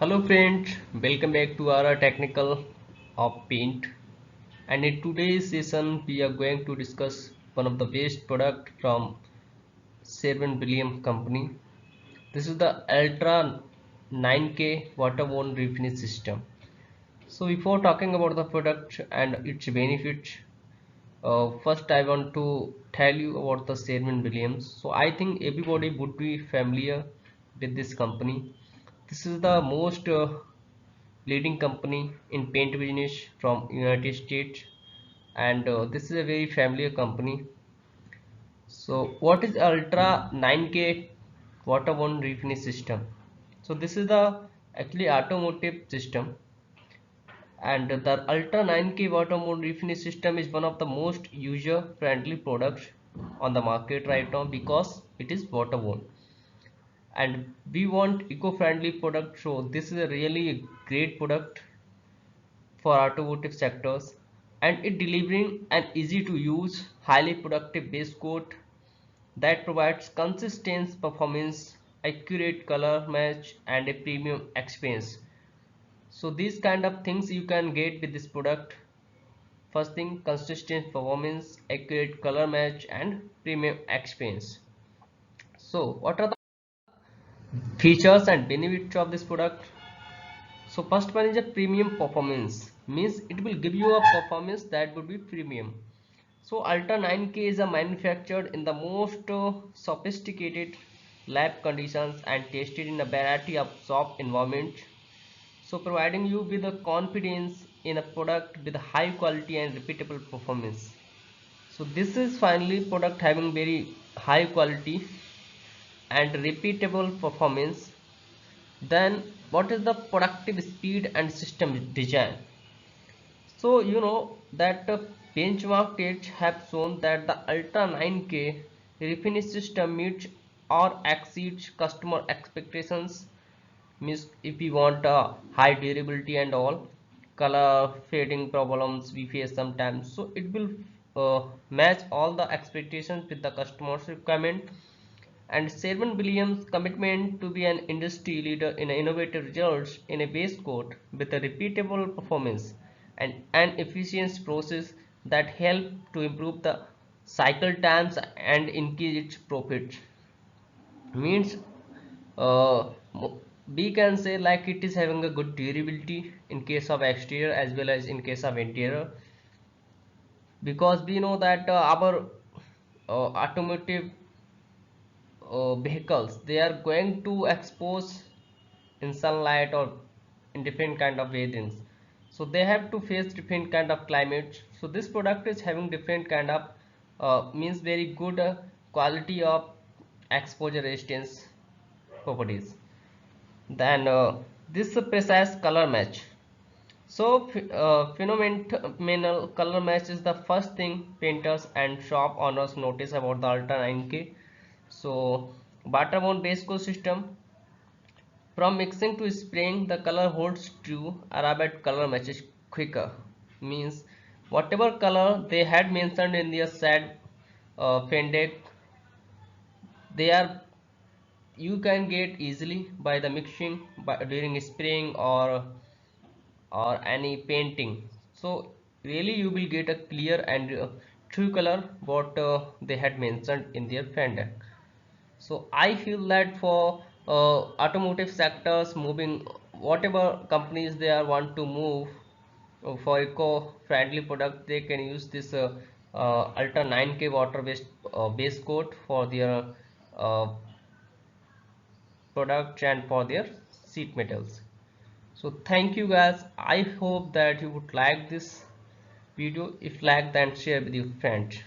Hello friends, welcome back to our technical of paint, and in today's session we are going to discuss one of the best product from Sherwin-Williams company. This is the Ultra 9K waterborne refinish system. So before talking about the product and its benefits, first I want to tell you about the Sherwin-Williams. So I think everybody would be familiar with this company. This is the most leading company in paint business from United States, and this is a very familiar company. So what is Ultra 9K waterborne refinish system? So this is the actually automotive system, and the Ultra 9K waterborne refinish system is one of the most user friendly products on the market right now because it is waterborne, and we want eco-friendly product. So this is a really great product for automotive sectors, and it delivering an easy to use highly productive base coat that provides consistent performance, accurate color match, and a premium experience. So these kind of things you can get with this product. First thing, consistent performance, accurate color match, and premium experience. So what are the features and benefits of this product? So first one is a premium performance, means it will give you a performance that would be premium. So Ultra 9K is a manufactured in the most sophisticated lab conditions and tested in a variety of shop environments. So providing you with a confidence in a product with a high quality and repeatable performance. So this is finally product having very high quality and repeatable performance. Then what is the productive speed and system design? So you know that benchmark tests have shown that the Ultra 9K refinish system meets or exceeds customer expectations. Means if we want high durability and all, color fading problems we face sometimes, so it will match all the expectations with the customer's requirement. And Sherwin-Williams' commitment to be an industry leader in innovative results in a base coat with a repeatable performance and an efficient process that help to improve the cycle times and increase its profits. Means uh, we can say like it is having a good durability in case of exterior as well as in case of interior, because we know that our automotive vehicles, they are going to expose in sunlight or in different kind of weathers, so they have to face different kind of climates. So this product is having different kind of means very good quality of exposure resistance properties. Then this precise color match. So phenomenal color match is the first thing painters and shop owners notice about the Ultra 9K. So waterborne base coat system, from mixing to spraying the color holds true. Arabic color matches quicker, means whatever color they had mentioned in their sad Fendek, they are you can get easily by the mixing during spraying or any painting. So really you will get a clear and true color what they had mentioned in their fender. So I feel that for automotive sectors moving, whatever companies they are want to move for eco-friendly product, they can use this Ultra 9K water based base coat for their uh, products and for their sheet metals. So thank you guys, I hope that you would like this video. If like, then share with your friends.